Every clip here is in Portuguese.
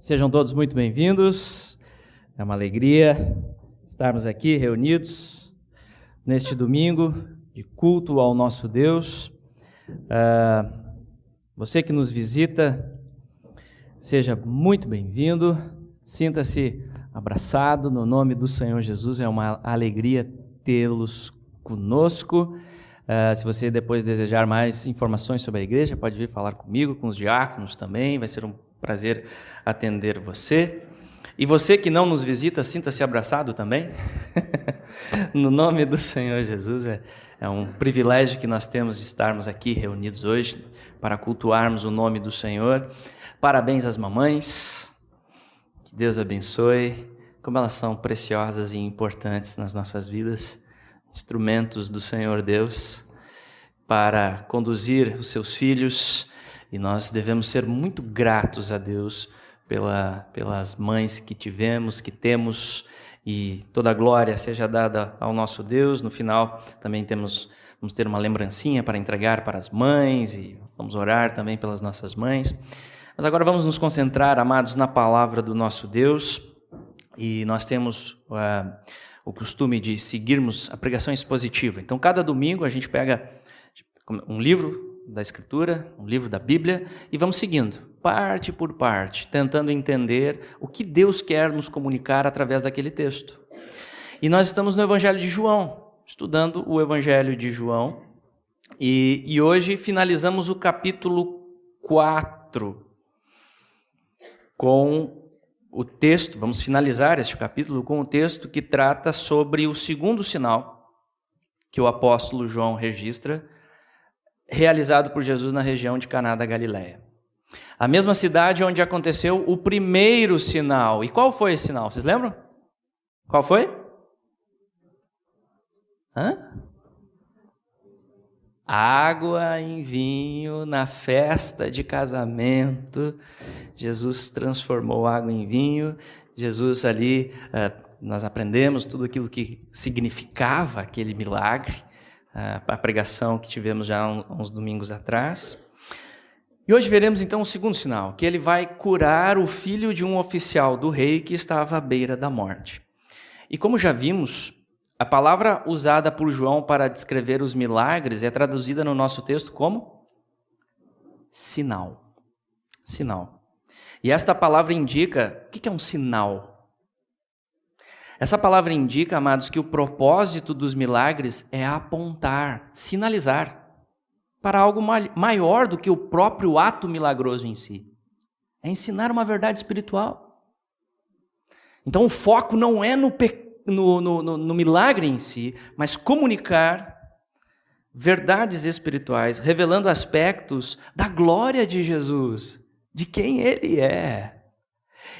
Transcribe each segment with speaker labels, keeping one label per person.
Speaker 1: Sejam todos muito bem-vindos. É uma alegria estarmos aqui reunidos neste domingo de culto ao nosso Deus. Você que nos visita, seja muito bem-vindo. Sinta-se abraçado no nome do Senhor Jesus. É uma alegria tê-los conosco. Se você depois desejar mais informações sobre a igreja, pode vir falar comigo, com os diáconos também. Vai ser um prazer atender você. E você que não nos visita, sinta-se abraçado também. No nome do Senhor Jesus, é um privilégio que nós temos de estarmos aqui reunidos hoje para cultuarmos o nome do Senhor. Parabéns às mamães, que Deus abençoe, como elas são preciosas e importantes nas nossas vidas, instrumentos do Senhor Deus para conduzir os seus filhos. E nós devemos ser muito gratos a Deus pelas mães que tivemos, que temos, e toda a glória seja dada ao nosso Deus. No final também vamos ter uma lembrancinha para entregar para as mães e vamos orar também pelas nossas mães. Mas agora vamos nos concentrar, amados, na palavra do nosso Deus, e nós temos o costume de seguirmos a pregação expositiva. Então, cada domingo a gente pega um livro da Escritura, um livro da Bíblia, e vamos seguindo, parte por parte, tentando entender o que Deus quer nos comunicar através daquele texto. E nós estamos no Evangelho de João, estudando o Evangelho de João, e hoje finalizamos o capítulo 4 com o texto, vamos finalizar este capítulo com o texto que trata sobre o segundo sinal que o apóstolo João registra, realizado por Jesus na região de Caná da Galileia. A mesma cidade onde aconteceu o primeiro sinal. E qual foi esse sinal? Vocês lembram? Qual foi? Água em vinho na festa de casamento. Jesus transformou água em vinho. Jesus ali, nós aprendemos tudo aquilo que significava aquele milagre. A pregação que tivemos já uns domingos atrás. E hoje veremos então o segundo sinal, que ele vai curar o filho de um oficial do rei que estava à beira da morte. E como já vimos, a palavra usada por João para descrever os milagres é traduzida no nosso texto como sinal. Sinal. E esta palavra indica, o que é um sinal? Essa palavra indica, amados, que o propósito dos milagres é apontar, sinalizar para algo maior do que o próprio ato milagroso em si. É ensinar uma verdade espiritual. Então o foco não é no milagre em si, mas comunicar verdades espirituais, revelando aspectos da glória de Jesus, de quem Ele é.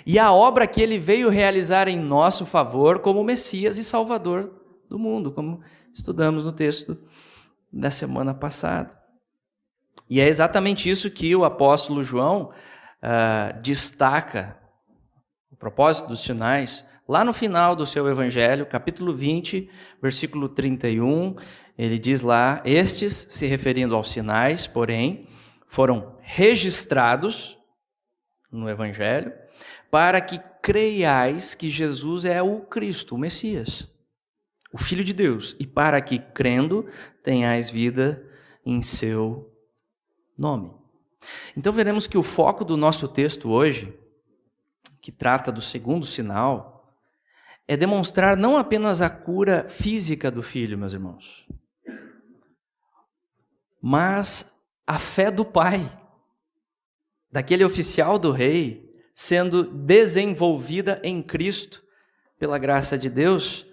Speaker 1: E a obra que ele veio realizar em nosso favor como Messias e Salvador do mundo, como estudamos no texto da semana passada. E é exatamente isso que o apóstolo João destaca, o propósito dos sinais, lá no final do seu evangelho, capítulo 20, versículo 31, ele diz lá: estes, se referindo aos sinais, porém, foram registrados no evangelho, para que creiais que Jesus é o Cristo, o Messias, o Filho de Deus, e para que, crendo, tenhais vida em seu nome. Então veremos que o foco do nosso texto hoje, que trata do segundo sinal, é demonstrar não apenas a cura física do filho, meus irmãos, mas a fé do pai, daquele oficial do rei, sendo desenvolvida em Cristo, pela graça de Deus,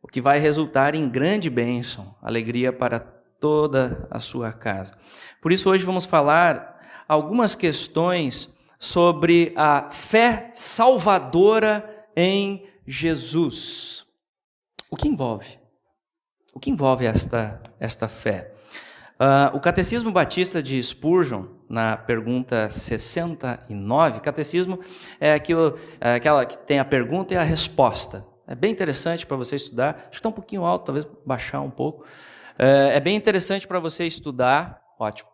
Speaker 1: o que vai resultar em grande bênção, alegria para toda a sua casa. Por isso hoje vamos falar algumas questões sobre a fé salvadora em Jesus. O que envolve? O que envolve esta fé? O Catecismo Batista de Spurgeon, na pergunta 69, catecismo é aquela que tem a pergunta e a resposta. É bem interessante para você estudar. Acho que está um pouquinho alto, talvez baixar um pouco. É bem interessante para você estudar, ótimo,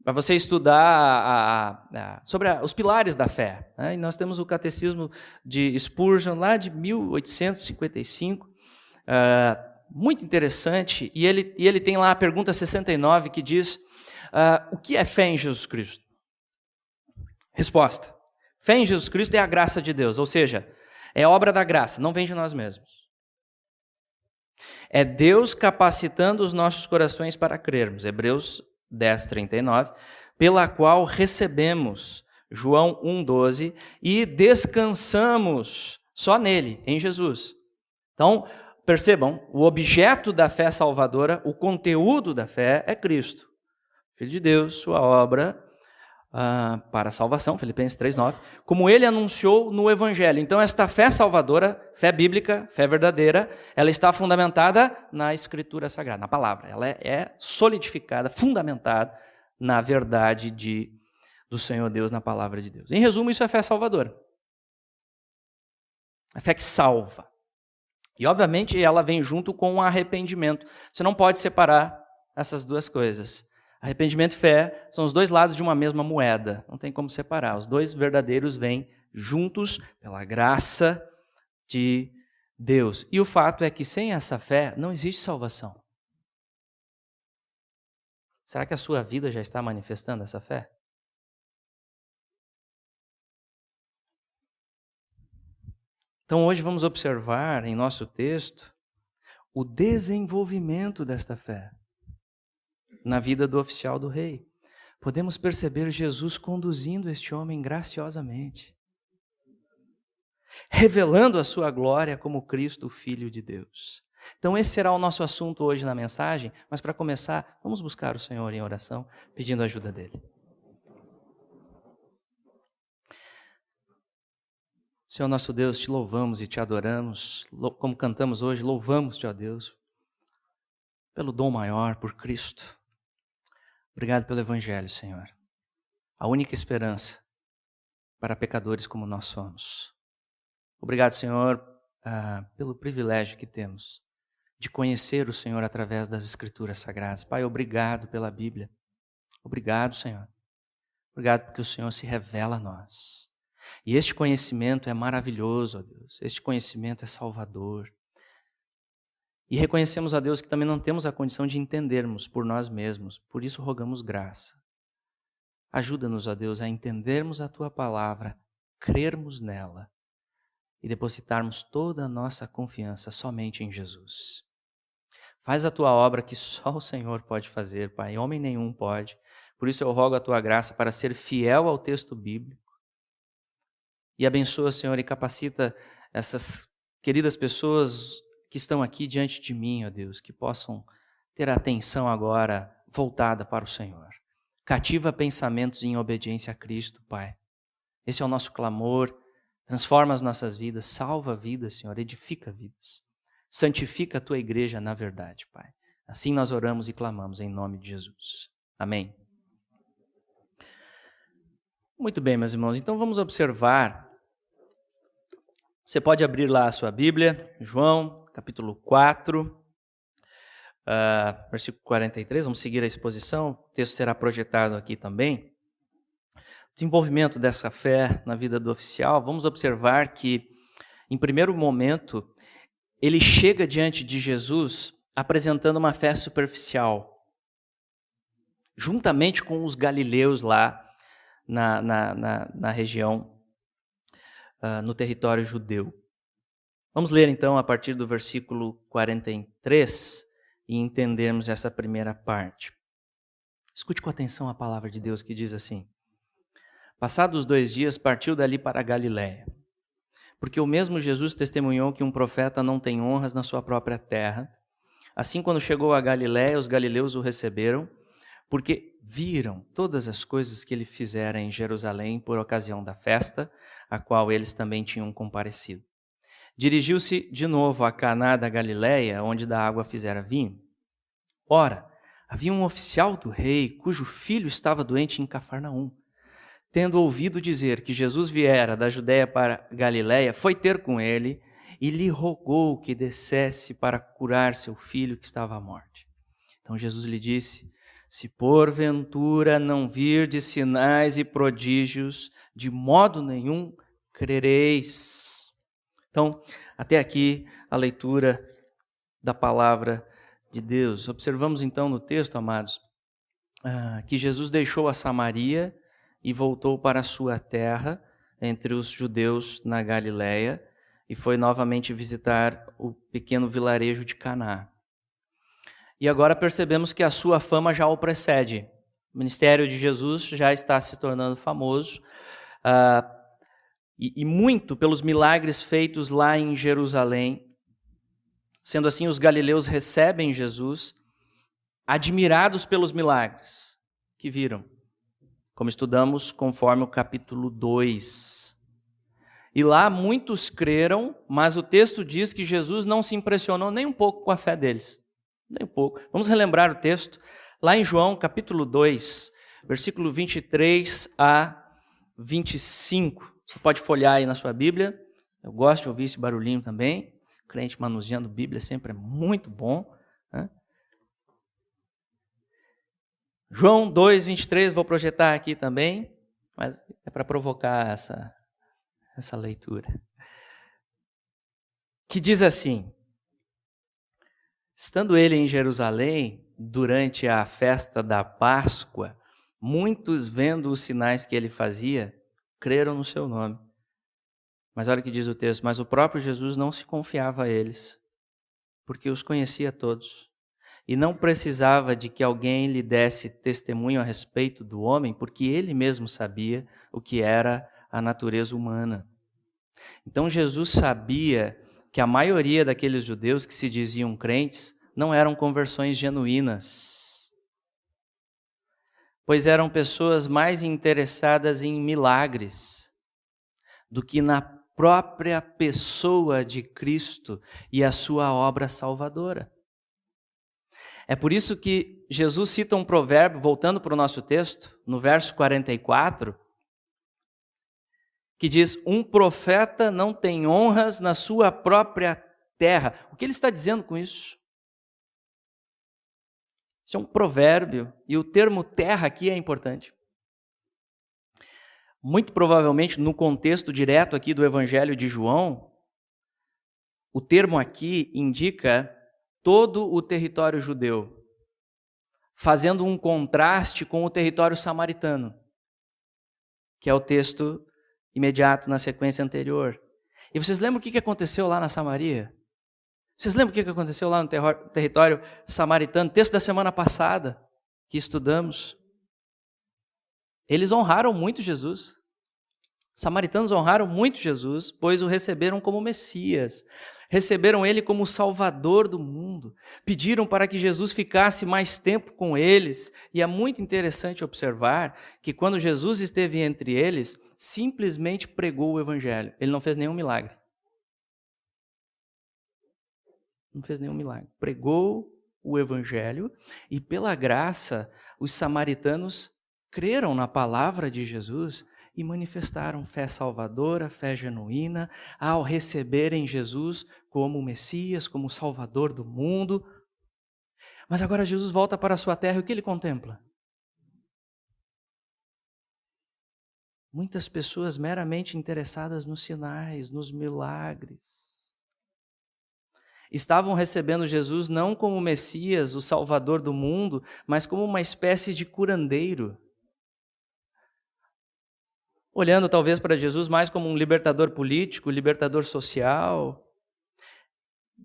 Speaker 1: para você estudar sobre os pilares da fé. Né? E nós temos o Catecismo de Spurgeon, lá de 1855, muito interessante, e ele tem lá a pergunta 69, que diz, o que é fé em Jesus Cristo? Resposta: fé em Jesus Cristo é a graça de Deus, ou seja, é obra da graça, não vem de nós mesmos. É Deus capacitando os nossos corações para crermos, Hebreus 10, 39, pela qual recebemos, João 1,12, e descansamos só nele, em Jesus. Então, percebam, o objeto da fé salvadora, o conteúdo da fé é Cristo, Filho de Deus, sua obra para a salvação, Filipenses 3,9, como ele anunciou no Evangelho. Então, esta fé salvadora, fé bíblica, fé verdadeira, ela está fundamentada na Escritura Sagrada, na palavra. Ela é solidificada, fundamentada na verdade do Senhor Deus, na palavra de Deus. Em resumo, isso é fé salvadora. A fé que salva. E, obviamente, ela vem junto com o arrependimento. Você não pode separar essas duas coisas. Arrependimento e fé são os dois lados de uma mesma moeda. Não tem como separar. Os dois verdadeiros vêm juntos pela graça de Deus. E o fato é que sem essa fé não existe salvação. Será que a sua vida já está manifestando essa fé? Então hoje vamos observar em nosso texto o desenvolvimento desta fé na vida do oficial do rei. Podemos perceber Jesus conduzindo este homem graciosamente, revelando a sua glória como Cristo, Filho de Deus. Então esse será o nosso assunto hoje na mensagem, mas para começar, vamos buscar o Senhor em oração, pedindo a ajuda dele. Senhor nosso Deus, te louvamos e te adoramos, como cantamos hoje, louvamos-te, ó Deus, pelo dom maior, por Cristo. Obrigado pelo Evangelho, Senhor. A única esperança para pecadores como nós somos. Obrigado, Senhor, pelo privilégio que temos de conhecer o Senhor através das Escrituras Sagradas. Pai, obrigado pela Bíblia. Obrigado, Senhor. Obrigado porque o Senhor se revela a nós. E este conhecimento é maravilhoso, ó Deus. Este conhecimento é salvador. E reconhecemos a Deus que também não temos a condição de entendermos por nós mesmos. Por isso rogamos graça. Ajuda-nos, ó Deus, a entendermos a Tua palavra, crermos nela e depositarmos toda a nossa confiança somente em Jesus. Faz a Tua obra que só o Senhor pode fazer, Pai. Homem nenhum pode. Por isso eu rogo a Tua graça para ser fiel ao texto bíblico. E abençoa, Senhor, e capacita essas queridas pessoas que estão aqui diante de mim, ó Deus, que possam ter a atenção agora voltada para o Senhor. Cativa pensamentos em obediência a Cristo, Pai. Esse é o nosso clamor. Transforma as nossas vidas, salva vidas, Senhor, edifica vidas. Santifica a Tua igreja na verdade, Pai. Assim nós oramos e clamamos em nome de Jesus. Amém. Muito bem, meus irmãos, então vamos observar. Você pode abrir lá a sua Bíblia, João, capítulo 4, versículo 43, vamos seguir a exposição, o texto será projetado aqui também. Desenvolvimento dessa fé na vida do oficial, vamos observar que, em primeiro momento, ele chega diante de Jesus apresentando uma fé superficial, juntamente com os galileus lá na região, no território judeu. Vamos ler então a partir do versículo 43 e entendermos essa primeira parte. Escute com atenção a palavra de Deus que diz assim: Passados 2 dias, partiu dali para a Galiléia, porque o mesmo Jesus testemunhou que um profeta não tem honras na sua própria terra. Assim, quando chegou a Galiléia, os galileus o receberam, porque viram todas as coisas que ele fizera em Jerusalém por ocasião da festa, a qual eles também tinham comparecido. Dirigiu-se de novo a Caná da Galiléia, onde da água fizera vinho. Ora, havia um oficial do rei, cujo filho estava doente em Cafarnaum. Tendo ouvido dizer que Jesus viera da Judéia para Galiléia, foi ter com ele e lhe rogou que descesse para curar seu filho que estava à morte. Então Jesus lhe disse: se porventura não virdes sinais e prodígios, de modo nenhum crereis. Então, até aqui a leitura da palavra de Deus. Observamos então no texto, amados, que Jesus deixou a Samaria e voltou para a sua terra, entre os judeus na Galileia, e foi novamente visitar o pequeno vilarejo de Caná. E agora percebemos que a sua fama já o precede. O ministério de Jesus já está se tornando famoso, e muito pelos milagres feitos lá em Jerusalém. Sendo assim, os galileus recebem Jesus, admirados pelos milagres que viram, como estudamos conforme o capítulo 2. E lá muitos creram, mas o texto diz que Jesus não se impressionou nem um pouco com a fé deles. Nem um pouco. Vamos relembrar o texto. Lá em João, capítulo 2, versículo 23 a 25. Você pode folhear aí na sua Bíblia. Eu gosto de ouvir esse barulhinho também. O crente manuseando Bíblia sempre é muito bom, né? João 2, 23, vou projetar aqui também, mas é para provocar essa leitura. Que diz assim: estando ele em Jerusalém, durante a festa da Páscoa, muitos, vendo os sinais que ele fazia, creram no seu nome. Mas olha o que diz o texto: mas o próprio Jesus não se confiava a eles, porque os conhecia todos, e não precisava de que alguém lhe desse testemunho a respeito do homem, porque ele mesmo sabia o que era a natureza humana. Então Jesus sabia que a maioria daqueles judeus que se diziam crentes não eram conversões genuínas, pois eram pessoas mais interessadas em milagres do que na própria pessoa de Cristo e a sua obra salvadora. É por isso que Jesus cita um provérbio, voltando para o nosso texto, no verso 44, que diz: um profeta não tem honras na sua própria terra. O que ele está dizendo com isso? Isso é um provérbio, e o termo terra aqui é importante. Muito provavelmente, no contexto direto aqui do Evangelho de João, o termo aqui indica todo o território judeu, fazendo um contraste com o território samaritano, que é o texto imediato na sequência anterior. E vocês lembram o que aconteceu lá na Samaria? Vocês lembram o que aconteceu lá no território samaritano? Texto da semana passada, que estudamos. Eles honraram muito Jesus. Os samaritanos honraram muito Jesus, pois o receberam como Messias. Receberam ele como o Salvador do mundo. Pediram para que Jesus ficasse mais tempo com eles. E é muito interessante observar que quando Jesus esteve entre eles, simplesmente pregou o Evangelho. Ele não fez nenhum milagre. Não fez nenhum milagre. Pregou o Evangelho e, pela graça, os samaritanos creram na palavra de Jesus e manifestaram fé salvadora, fé genuína, ao receberem Jesus como o Messias, como o Salvador do mundo. Mas agora Jesus volta para a sua terra e o que ele contempla? Muitas pessoas meramente interessadas nos sinais, nos milagres. Estavam recebendo Jesus não como o Messias, o Salvador do mundo, mas como uma espécie de curandeiro. Olhando talvez para Jesus mais como um libertador político, libertador social.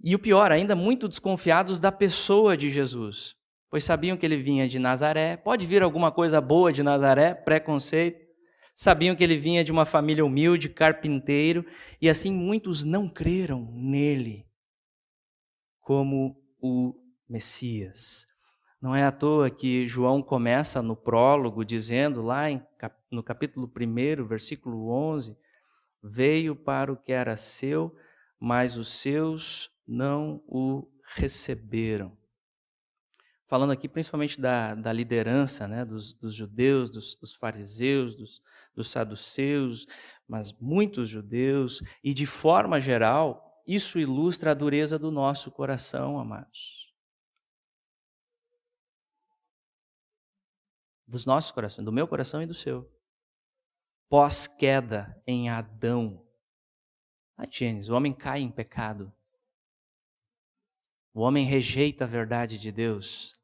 Speaker 1: E o pior, ainda muito desconfiados da pessoa de Jesus, pois sabiam que ele vinha de Nazaré. Pode vir alguma coisa boa de Nazaré, preconceito. Sabiam que ele vinha de uma família humilde, carpinteiro, e assim muitos não creram nele como o Messias. Não é à toa que João começa no prólogo dizendo lá no capítulo 1, versículo 11, veio para o que era seu, mas os seus não o receberam. Falando aqui principalmente da liderança, né, dos judeus, dos fariseus, dos saduceus, mas muitos judeus, e de forma geral, isso ilustra a dureza do nosso coração, amados. dos nossos corações, do meu coração e do seu. Pós-queda em Adão. A Gênesis, o homem cai em pecado. O homem rejeita a verdade de Deus.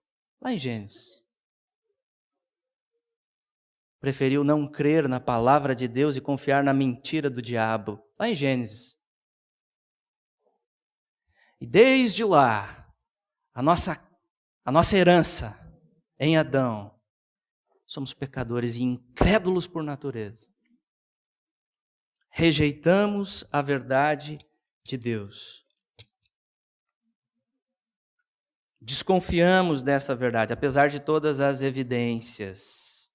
Speaker 1: Lá em Gênesis. Preferiu não crer na palavra de Deus e confiar na mentira do diabo. Lá em Gênesis. E desde lá, a nossa herança em Adão, somos pecadores e incrédulos por natureza. Rejeitamos a verdade de Deus. Desconfiamos dessa verdade, apesar de todas as evidências.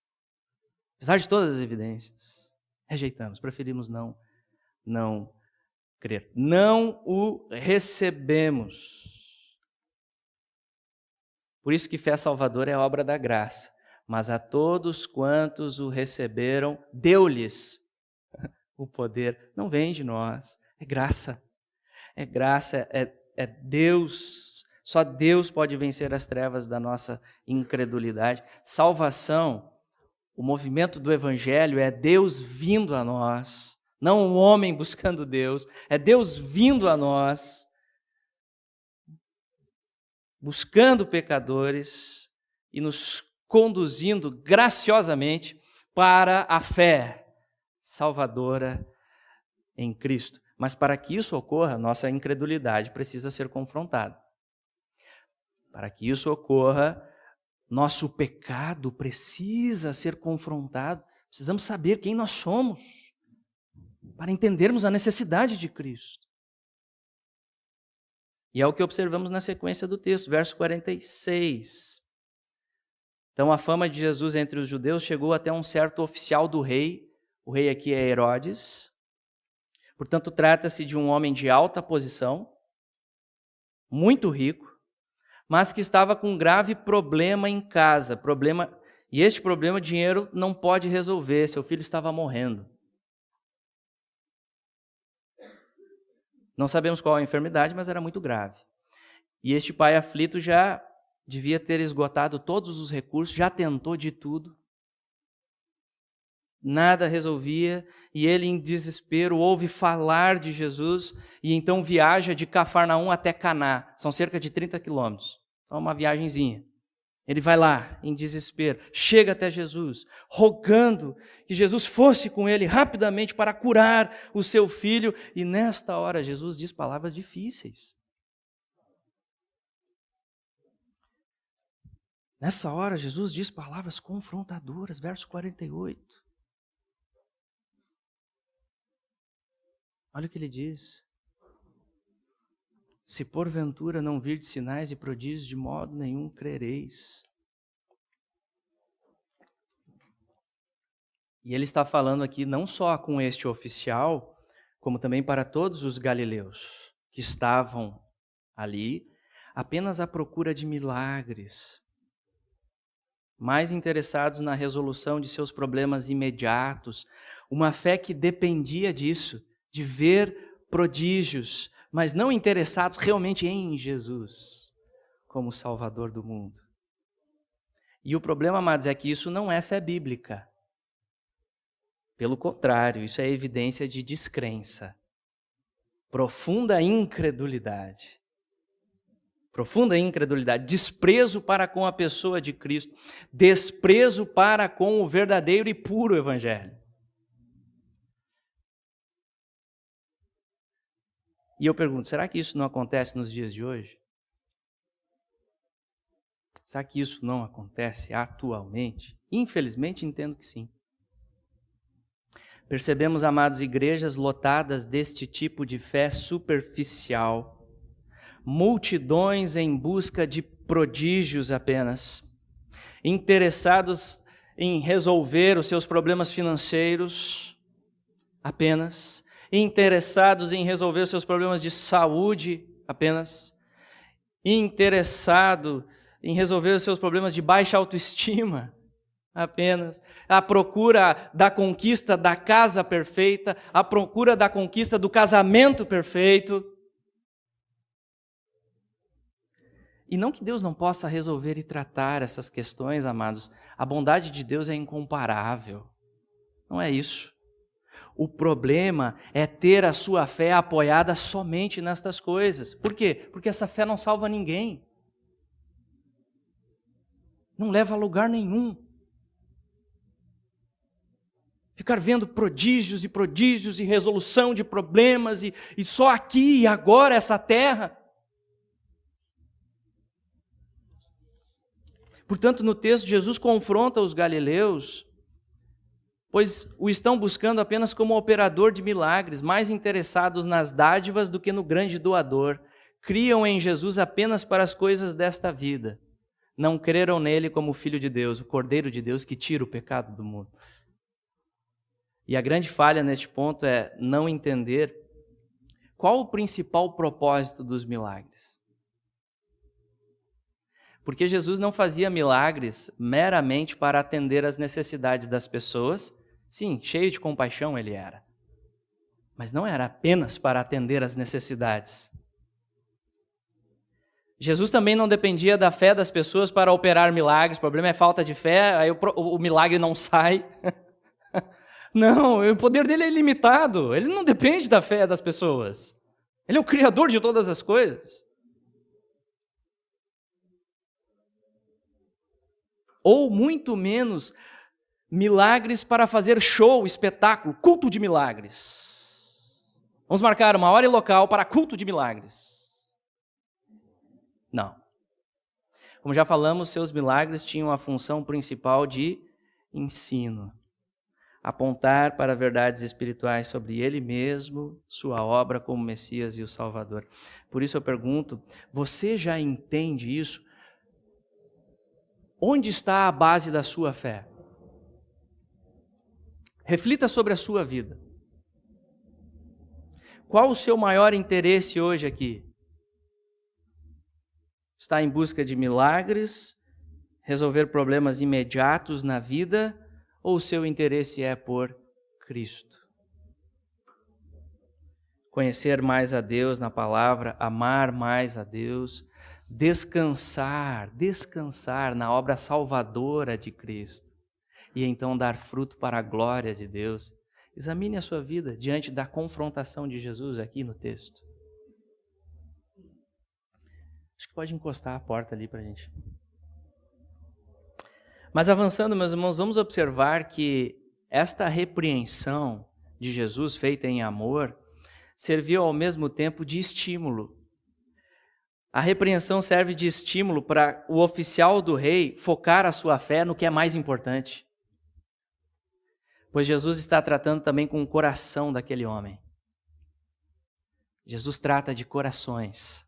Speaker 1: Apesar de todas as evidências, rejeitamos, preferimos não crer. Não o recebemos. Por isso que fé salvadora é obra da graça. Mas a todos quantos o receberam, deu-lhes o poder. Não vem de nós, é graça. É graça, é Deus. Só Deus pode vencer as trevas da nossa incredulidade. Salvação, o movimento do Evangelho é Deus vindo a nós. Não um homem buscando Deus, é Deus vindo a nós, buscando pecadores e nos conduzindo graciosamente para a fé salvadora em Cristo. Mas para que isso ocorra, nossa incredulidade precisa ser confrontada. Para que isso ocorra, nosso pecado precisa ser confrontado. Precisamos saber quem nós somos para entendermos a necessidade de Cristo. E é o que observamos na sequência do texto, verso 46. Então a fama de Jesus entre os judeus chegou até um certo oficial do rei, o rei aqui é Herodes. Portanto, trata-se de um homem de alta posição, muito rico, mas que estava com um grave problema em casa. E este problema dinheiro não pode resolver, seu filho estava morrendo. Não sabemos qual a enfermidade, mas era muito grave. E este pai aflito já devia ter esgotado todos os recursos, já tentou de tudo. Nada resolvia, e ele em desespero ouve falar de Jesus, e então viaja de Cafarnaum até Caná. São cerca de 30 quilômetros. Então é uma viagenzinha. Ele vai lá, em desespero, chega até Jesus, rogando que Jesus fosse com ele rapidamente para curar o seu filho. E nesta hora, Jesus diz palavras difíceis. Nessa hora, Jesus diz palavras confrontadoras, verso 48. Olha o que ele diz. Se porventura não virdes sinais e prodígios, de modo nenhum crereis. E ele está falando aqui não só com este oficial, como também para todos os galileus que estavam ali, apenas à procura de milagres, mais interessados na resolução de seus problemas imediatos, uma fé que dependia disso, de ver prodígios, mas não interessados realmente em Jesus como Salvador do mundo. E o problema, amados, é que isso não é fé bíblica. Pelo contrário, isso é evidência de descrença, profunda incredulidade. Profunda incredulidade, desprezo para com a pessoa de Cristo, desprezo para com o verdadeiro e puro Evangelho. E eu pergunto, será que isso não acontece nos dias de hoje? Será que isso não acontece atualmente? Infelizmente, entendo que sim. Percebemos, amados, igrejas lotadas deste tipo de fé superficial, multidões em busca de prodígios apenas, interessados em resolver os seus problemas financeiros apenas, interessados em resolver os seus problemas de saúde apenas, interessado em resolver os seus problemas de baixa autoestima apenas, à procura da conquista da casa perfeita, à procura da conquista do casamento perfeito. E não que Deus não possa resolver e tratar essas questões, amados. A bondade de Deus é incomparável. Não é isso. O problema é ter a sua fé apoiada somente nestas coisas. Por quê? Porque essa fé não salva ninguém. Não leva a lugar nenhum. Ficar vendo prodígios e resolução de problemas e só aqui e agora essa terra. Portanto, no texto, Jesus confronta os galileus, pois o estão buscando apenas como operador de milagres, mais interessados nas dádivas do que no grande doador. Criam em Jesus apenas para as coisas desta vida. Não creram nele como Filho de Deus, o Cordeiro de Deus que tira o pecado do mundo. E a grande falha neste ponto é não entender qual o principal propósito dos milagres. Porque Jesus não fazia milagres meramente para atender às necessidades das pessoas. Sim, cheio de compaixão ele era. Mas não era apenas para atender às necessidades. Jesus também não dependia da fé das pessoas para operar milagres. O problema é falta de fé, aí o milagre não sai. Não, o poder dele é ilimitado. Ele não depende da fé das pessoas. Ele é o Criador de todas as coisas. Ou muito menos milagres para fazer show, espetáculo, culto de milagres. Vamos marcar uma hora e local para culto de milagres. Não. Como já falamos, seus milagres tinham a função principal de ensino. Apontar para verdades espirituais sobre ele mesmo, sua obra como Messias e o Salvador. Por isso eu pergunto, você já entende isso? Onde está a base da sua fé? Reflita sobre a sua vida. Qual o seu maior interesse hoje aqui? Está em busca de milagres, resolver problemas imediatos na vida, ou o seu interesse é por Cristo? Conhecer mais a Deus na palavra, amar mais a Deus, descansar na obra salvadora de Cristo e então dar fruto para a glória de Deus. Examine a sua vida diante da confrontação de Jesus aqui no texto. Acho que pode encostar a porta ali para a gente. Mas avançando, meus irmãos, vamos observar que esta repreensão de Jesus feita em amor serviu ao mesmo tempo de estímulo. A repreensão serve de estímulo para o oficial do rei focar a sua fé no que é mais importante. Pois Jesus está tratando também com o coração daquele homem. Jesus trata de corações.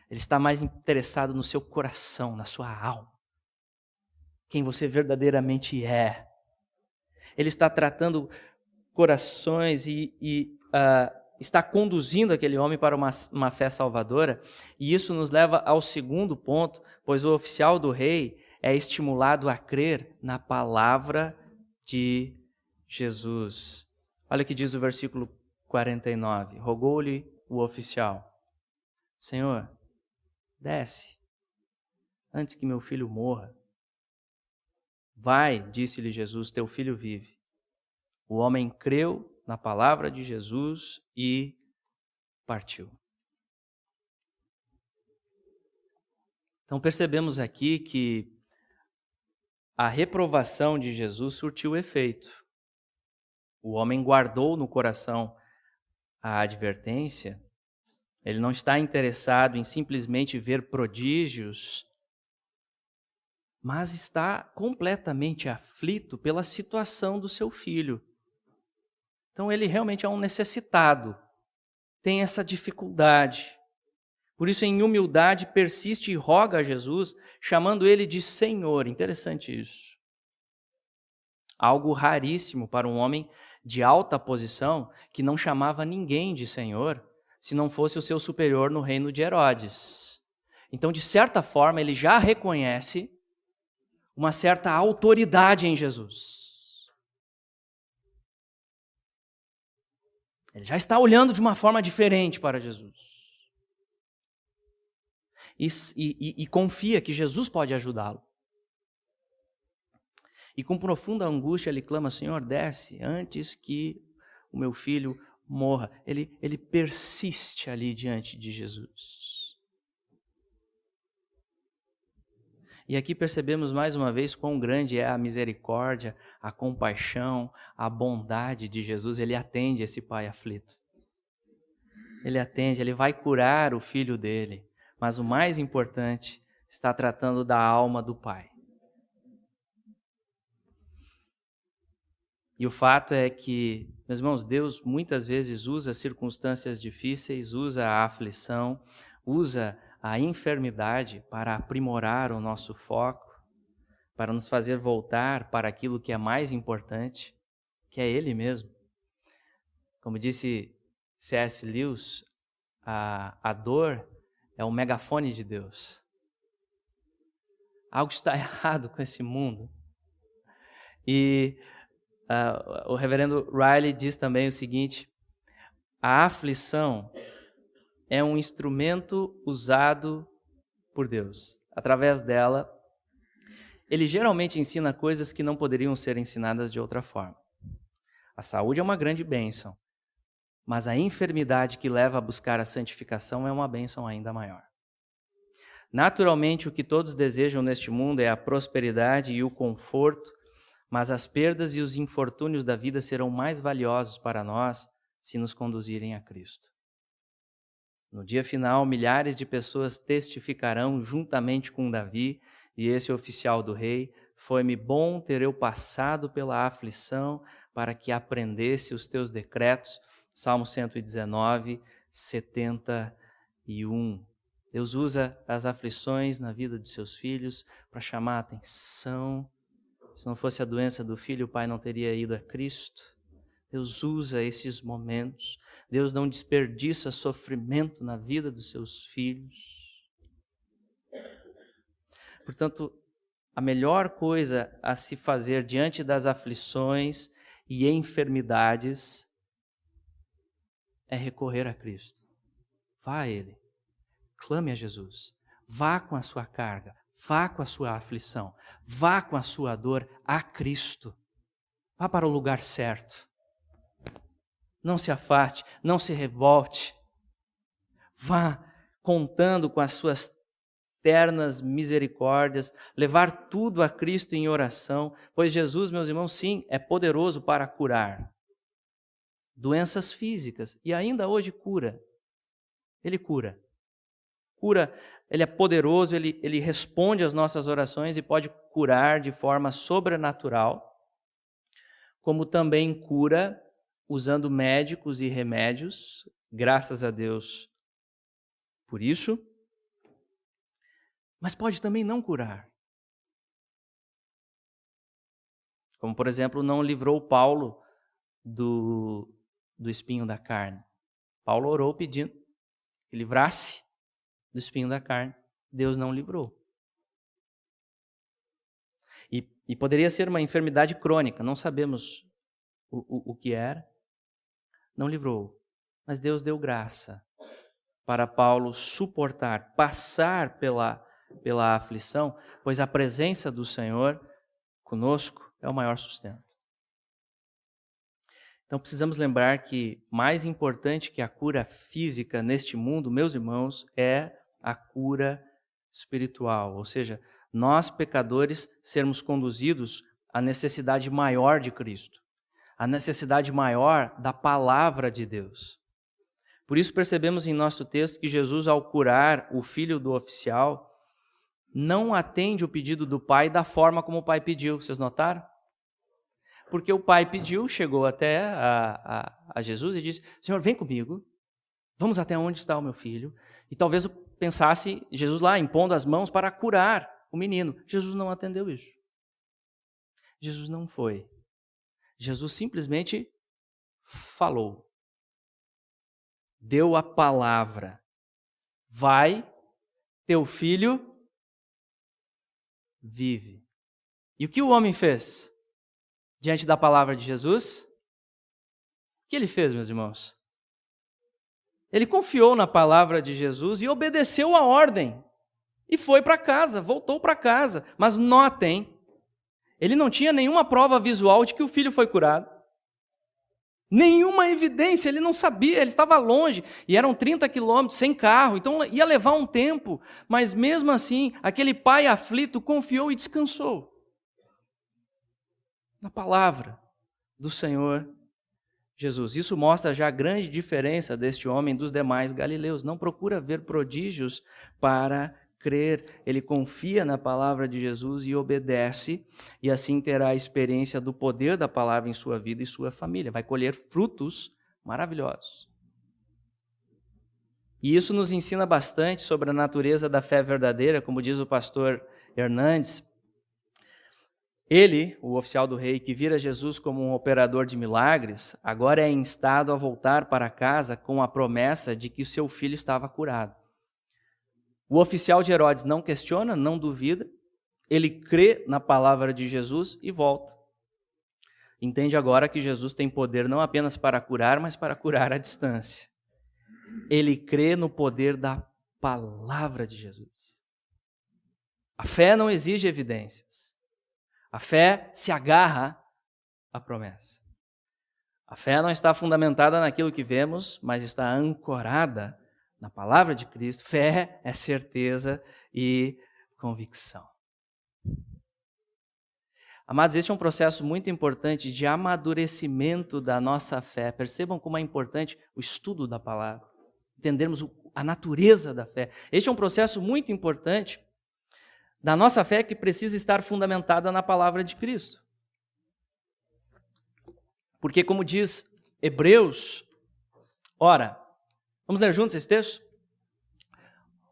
Speaker 1: Ele está mais interessado no seu coração, na sua alma. Quem você verdadeiramente é. Ele está tratando corações e está conduzindo aquele homem para uma fé salvadora. E isso nos leva ao segundo ponto, pois o oficial do rei é estimulado a crer na palavra de Jesus. Olha o que diz o versículo 49. Rogou-lhe o oficial: Senhor, desce, antes que meu filho morra. Vai, disse-lhe Jesus, teu filho vive. O homem creu na palavra de Jesus e partiu. Então percebemos aqui que a reprovação de Jesus surtiu efeito. O homem guardou no coração a advertência. Ele não está interessado em simplesmente ver prodígios, mas está completamente aflito pela situação do seu filho. Então ele realmente é um necessitado, tem essa dificuldade. Por isso, em humildade, persiste e roga a Jesus, chamando ele de Senhor. Interessante isso. Algo raríssimo para um homem de alta posição que não chamava ninguém de Senhor, se não fosse o seu superior no reino de Herodes. Então, de certa forma, ele já reconhece uma certa autoridade em Jesus. Ele já está olhando de uma forma diferente para Jesus. e confia que Jesus pode ajudá-lo. E com profunda angústia ele clama: Senhor, desce antes que o meu filho morra. Ele persiste ali diante de Jesus. E aqui percebemos mais uma vez quão grande é a misericórdia, a compaixão, a bondade de Jesus. Ele atende esse pai aflito. Ele atende, ele vai curar o filho dele. Mas o mais importante, está tratando da alma do pai. E o fato é que, meus irmãos, Deus muitas vezes usa circunstâncias difíceis, usa a aflição, usa a enfermidade para aprimorar o nosso foco, para nos fazer voltar para aquilo que é mais importante, que é Ele mesmo. Como disse C.S. Lewis, a dor é o megafone de Deus. Algo está errado com esse mundo. E o reverendo Riley diz também o seguinte: a aflição é um instrumento usado por Deus. Através dela, ele geralmente ensina coisas que não poderiam ser ensinadas de outra forma. A saúde é uma grande bênção, mas a enfermidade que leva a buscar a santificação é uma bênção ainda maior. Naturalmente, o que todos desejam neste mundo é a prosperidade e o conforto, mas as perdas e os infortúnios da vida serão mais valiosos para nós se nos conduzirem a Cristo. No dia final, milhares de pessoas testificarão juntamente com Davi e esse oficial do rei: foi-me bom ter eu passado pela aflição para que aprendesse os teus decretos. Salmo 119, 71. Deus usa as aflições na vida de seus filhos para chamar a atenção. Se não fosse a doença do filho, o pai não teria ido a Cristo. Deus usa esses momentos. Deus não desperdiça sofrimento na vida dos seus filhos. Portanto, a melhor coisa a se fazer diante das aflições e enfermidades é recorrer a Cristo. Vá a Ele. Clame a Jesus. Vá com a sua carga. Vá com a sua aflição. Vá com a sua dor a Cristo. Vá para o lugar certo. Não se afaste, não se revolte. Vá contando com as suas ternas misericórdias, levar tudo a Cristo em oração, pois Jesus, meus irmãos, sim, é poderoso para curar doenças físicas e ainda hoje cura. Ele cura. Ele é poderoso, ele responde às nossas orações e pode curar de forma sobrenatural, como também cura usando médicos e remédios, graças a Deus por isso, mas pode também não curar. Como, por exemplo, não livrou Paulo do espinho da carne. Paulo orou pedindo que livrasse do espinho da carne. Deus não livrou. E poderia ser uma enfermidade crônica, não sabemos o que era. Não livrou. Mas Deus deu graça para Paulo suportar, passar pela aflição, pois a presença do Senhor conosco é o maior sustento. Então precisamos lembrar que mais importante que a cura física neste mundo, meus irmãos, é a cura espiritual. Ou seja, nós pecadores sermos conduzidos à necessidade maior de Cristo, à necessidade maior da palavra de Deus. Por isso percebemos em nosso texto que Jesus, ao curar o filho do oficial, não atende o pedido do pai da forma como o pai pediu. Vocês notaram? Porque o pai pediu, chegou até a Jesus e disse: Senhor, vem comigo, vamos até onde está o meu filho. E talvez pensasse Jesus lá impondo as mãos para curar o menino. Jesus não atendeu isso. Jesus não foi. Jesus simplesmente falou. Deu a palavra. Vai, teu filho vive. E o que o homem fez diante da palavra de Jesus? O que ele fez, meus irmãos? Ele confiou na palavra de Jesus e obedeceu a ordem e foi para casa, voltou para casa. Mas notem, ele não tinha nenhuma prova visual de que o filho foi curado. Nenhuma evidência, ele não sabia, ele estava longe, e eram 30 quilômetros sem carro, então ia levar um tempo, mas mesmo assim, aquele pai aflito confiou e descansou na palavra do Senhor Jesus. Isso mostra já a grande diferença deste homem dos demais galileus. Não procura ver prodígios para crer, ele confia na palavra de Jesus e obedece, e assim terá a experiência do poder da palavra em sua vida e sua família. Vai colher frutos maravilhosos. E isso nos ensina bastante sobre a natureza da fé verdadeira, como diz o pastor Hernandes. Ele, o oficial do rei, que vira Jesus como um operador de milagres, agora é instado a voltar para casa com a promessa de que seu filho estava curado. O oficial de Herodes não questiona, não duvida, ele crê na palavra de Jesus e volta. Entende agora que Jesus tem poder não apenas para curar, mas para curar à distância. Ele crê no poder da palavra de Jesus. A fé não exige evidências. A fé se agarra à promessa. A fé não está fundamentada naquilo que vemos, mas está ancorada na palavra de Cristo. Fé é certeza e convicção. Amados, este é um processo muito importante de amadurecimento da nossa fé. Percebam como é importante o estudo da palavra, entendermos a natureza da fé. Este é um processo muito importante da nossa fé que precisa estar fundamentada na palavra de Cristo. Porque, como diz Hebreus, ora, vamos ler juntos esse texto?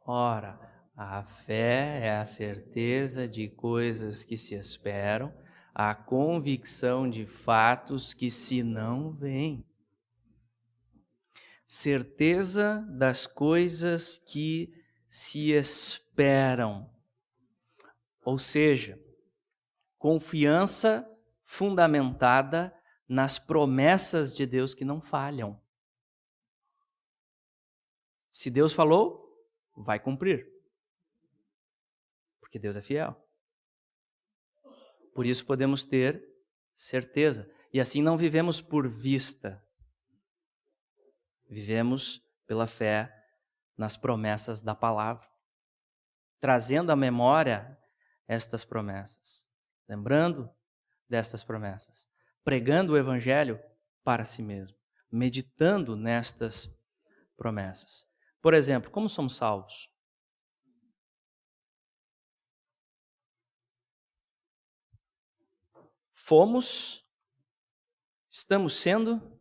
Speaker 1: Ora, a fé é a certeza de coisas que se esperam, a convicção de fatos que se não veem. Certeza das coisas que se esperam. Ou seja, confiança fundamentada nas promessas de Deus que não falham. Se Deus falou, vai cumprir. Porque Deus é fiel. Por isso podemos ter certeza. E assim não vivemos por vista. Vivemos pela fé nas promessas da palavra. Trazendo à memória estas promessas. Lembrando destas promessas. Pregando o evangelho para si mesmo. Meditando nestas promessas. Por exemplo, como somos salvos? Fomos, estamos sendo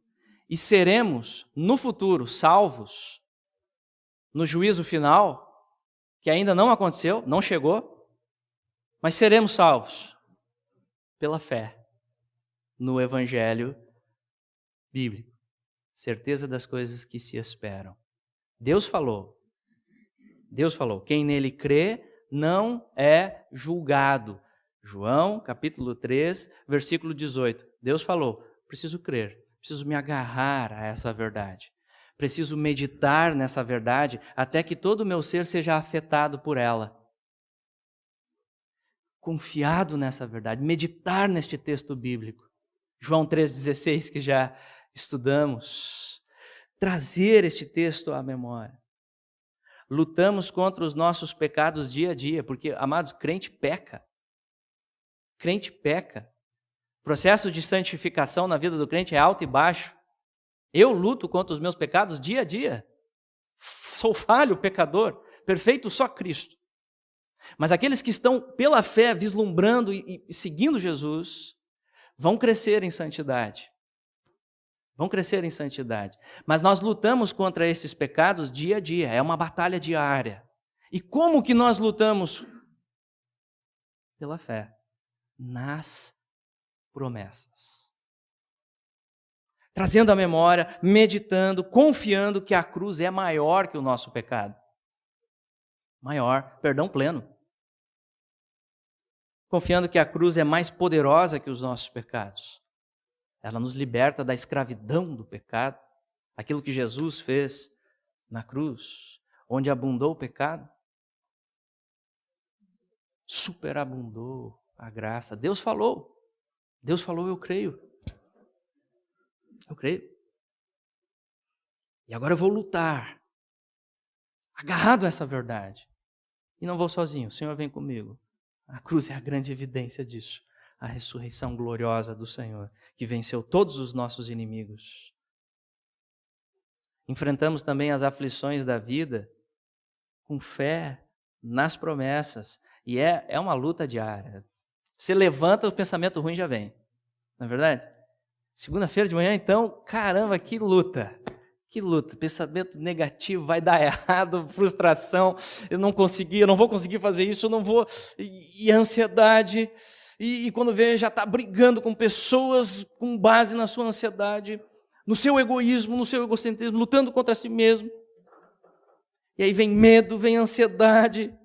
Speaker 1: e seremos no futuro salvos no juízo final, que ainda não aconteceu, não chegou, mas seremos salvos pela fé no evangelho bíblico. Certeza das coisas que se esperam. Deus falou, quem nele crê não é julgado. João, capítulo 3, versículo 18. Deus falou, preciso crer, preciso me agarrar a essa verdade. Preciso meditar nessa verdade até que todo o meu ser seja afetado por ela. Confiado nessa verdade, meditar neste texto bíblico. João 3,16, que já estudamos. Trazer este texto à memória. Lutamos contra os nossos pecados dia a dia, porque, amados, crente peca. Crente peca. O processo de santificação na vida do crente é alto e baixo. Eu luto contra os meus pecados dia a dia. Sou falho, pecador, perfeito só Cristo. Mas aqueles que estão pela fé vislumbrando e seguindo Jesus, vão crescer em santidade. Vão crescer em santidade. Mas nós lutamos contra esses pecados dia a dia, é uma batalha diária. E como que nós lutamos? Pela fé. Nas promessas. Trazendo a memória, meditando, confiando que a cruz é maior que o nosso pecado. Maior, perdão pleno. Confiando que a cruz é mais poderosa que os nossos pecados. Ela nos liberta da escravidão do pecado. Aquilo que Jesus fez na cruz, onde abundou o pecado. superabundou a graça. Deus falou, eu creio. Eu creio. E agora eu vou lutar, agarrado a essa verdade. E não vou sozinho, o Senhor vem comigo. A cruz é a grande evidência disso. A ressurreição gloriosa do Senhor, que venceu todos os nossos inimigos. Enfrentamos também as aflições da vida com fé nas promessas. E é uma luta diária. Você levanta, o pensamento ruim já vem. Não é verdade? Segunda-feira de manhã, então, caramba, que luta. Que luta. Pensamento negativo, vai dar errado, frustração, eu não vou conseguir fazer isso, eu não vou. E ansiedade. E quando vê, já está brigando com pessoas com base na sua ansiedade, no seu egoísmo, no seu egocentrismo, lutando contra si mesmo. E aí vem medo, vem ansiedade.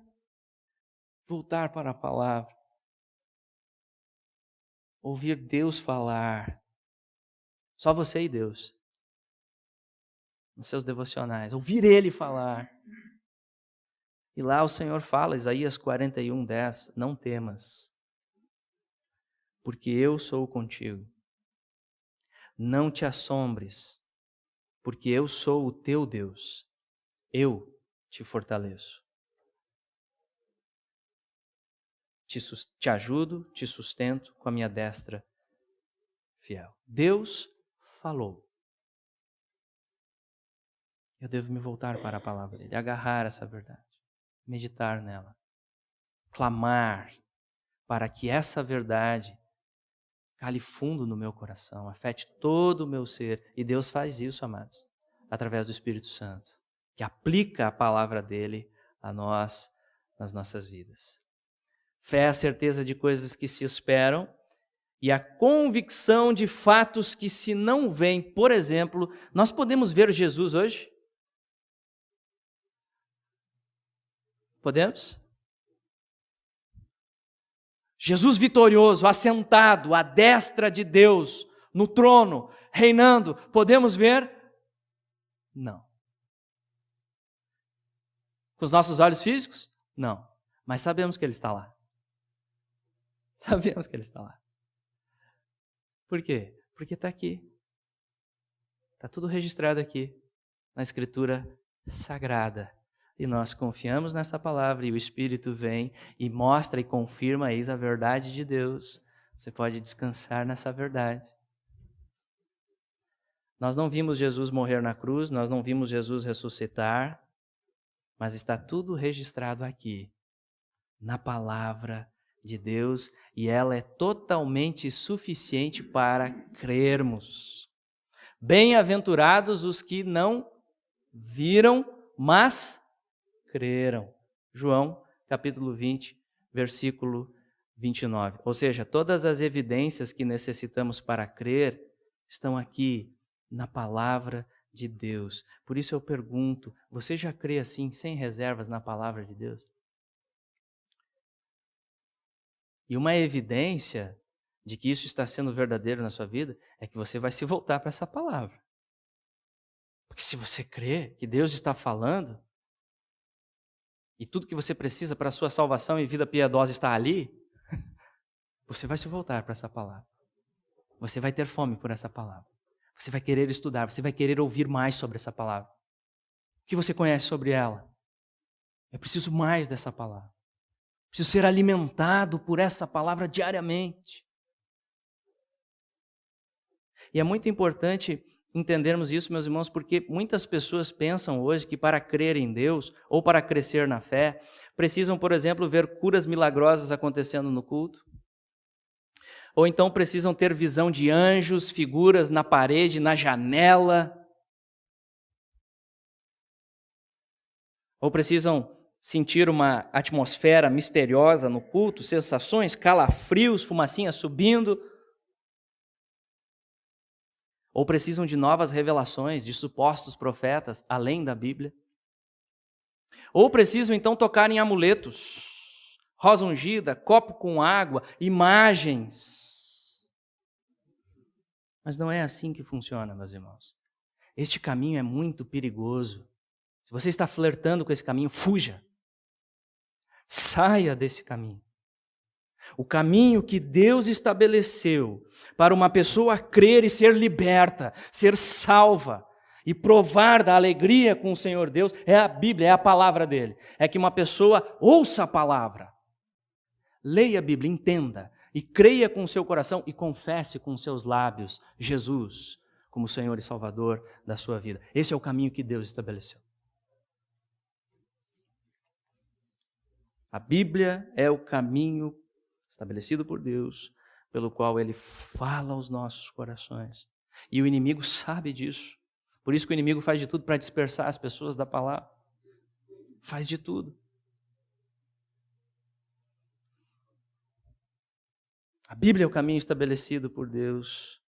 Speaker 1: Voltar para a palavra. Ouvir Deus falar. Só você e Deus. Nos seus devocionais. Ouvir Ele falar. E lá o Senhor fala, Isaías 41:10, não temas, porque eu sou contigo. Não te assombres, porque eu sou o teu Deus. Eu te fortaleço. Te ajudo, te sustento com a minha destra fiel. Deus falou. Eu devo me voltar para a palavra dele, agarrar essa verdade, meditar nela, clamar para que essa verdade cale fundo no meu coração, afete todo o meu ser. E Deus faz isso, amados, através do Espírito Santo, que aplica a palavra dele a nós, nas nossas vidas. Fé é a certeza de coisas que se esperam e a convicção de fatos que se não veem. Por exemplo, nós podemos ver Jesus hoje? Podemos? Jesus vitorioso, assentado à destra de Deus, no trono, reinando. Podemos ver? Não. Com os nossos olhos físicos? Não. Mas sabemos que Ele está lá. Sabemos que Ele está lá. Por quê? Porque está aqui. Está tudo registrado aqui, na Escritura Sagrada. E nós confiamos nessa palavra e o Espírito vem e mostra e confirma, eis a verdade de Deus. Você pode descansar nessa verdade. Nós não vimos Jesus morrer na cruz, nós não vimos Jesus ressuscitar, mas está tudo registrado aqui, na palavra de Deus, e ela é totalmente suficiente para crermos. Bem-aventurados os que não viram, mas creram. João, capítulo 20, versículo 29. Ou seja, todas as evidências que necessitamos para crer estão aqui na palavra de Deus. Por isso eu pergunto, você já crê assim, sem reservas na palavra de Deus? E uma evidência de que isso está sendo verdadeiro na sua vida é que você vai se voltar para essa palavra. Porque se você crê que Deus está falando, e tudo que você precisa para a sua salvação e vida piedosa está ali, você vai se voltar para essa palavra. Você vai ter fome por essa palavra. Você vai querer estudar, você vai querer ouvir mais sobre essa palavra. O que você conhece sobre ela? Eu preciso mais dessa palavra. Preciso ser alimentado por essa palavra diariamente. E é muito importante entendermos isso, meus irmãos, porque muitas pessoas pensam hoje que para crer em Deus ou para crescer na fé, precisam, por exemplo, ver curas milagrosas acontecendo no culto. Ou então precisam ter visão de anjos, figuras na parede, na janela. Ou precisam sentir uma atmosfera misteriosa no culto, sensações, calafrios, fumacinha subindo. Ou precisam de novas revelações de supostos profetas, além da Bíblia. Ou precisam então tocar em amuletos, rosa ungida, copo com água, imagens. Mas não é assim que funciona, meus irmãos. Este caminho é muito perigoso. Se você está flertando com esse caminho, fuja. Saia desse caminho. O caminho que Deus estabeleceu para uma pessoa crer e ser liberta, ser salva e provar da alegria com o Senhor Deus é a Bíblia, é a palavra dele. É que uma pessoa ouça a palavra, leia a Bíblia, entenda e creia com o seu coração e confesse com os seus lábios Jesus como Senhor e Salvador da sua vida. Esse é o caminho que Deus estabeleceu. A Bíblia é o caminho estabelecido por Deus, pelo qual Ele fala aos nossos corações. E o inimigo sabe disso. Por isso que o inimigo faz de tudo para dispersar as pessoas da palavra. Faz de tudo. A Bíblia é o caminho estabelecido por Deus.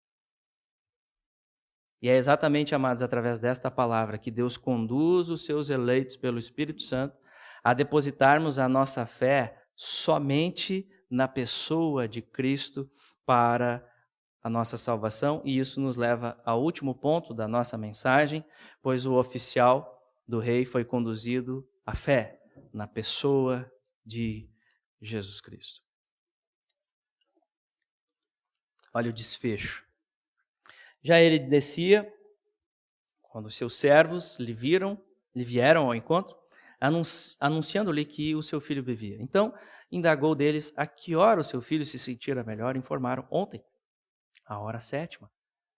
Speaker 1: E é exatamente, amados, através desta palavra que Deus conduz os seus eleitos pelo Espírito Santo a depositarmos a nossa fé somente na pessoa de Cristo para a nossa salvação. E isso nos leva ao último ponto da nossa mensagem, pois o oficial do rei foi conduzido à fé na pessoa de Jesus Cristo. Olha o desfecho. Já ele descia, quando seus servos lhe vieram ao encontro, anunciando-lhe que o seu filho vivia. Então, indagou deles a que hora o seu filho se sentira melhor. Informaram: ontem, à hora 7ª,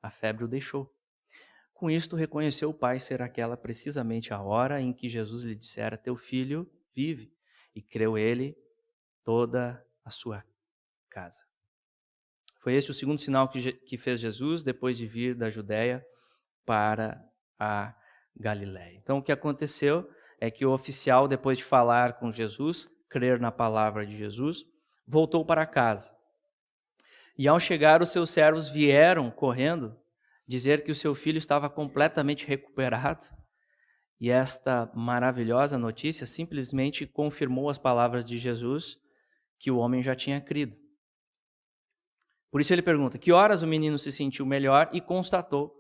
Speaker 1: a febre o deixou. Com isto, reconheceu o pai ser aquela precisamente a hora em que Jesus lhe dissera: teu filho vive. E creu ele toda a sua casa. Foi este o segundo sinal que fez Jesus depois de vir da Judéia para a Galiléia. Então, o que aconteceu é que o oficial, depois de falar com Jesus, crer na palavra de Jesus, voltou para casa. E ao chegar, os seus servos vieram correndo dizer que o seu filho estava completamente recuperado. E esta maravilhosa notícia simplesmente confirmou as palavras de Jesus que o homem já tinha crido. Por isso ele pergunta: que horas o menino se sentiu melhor? E constatou,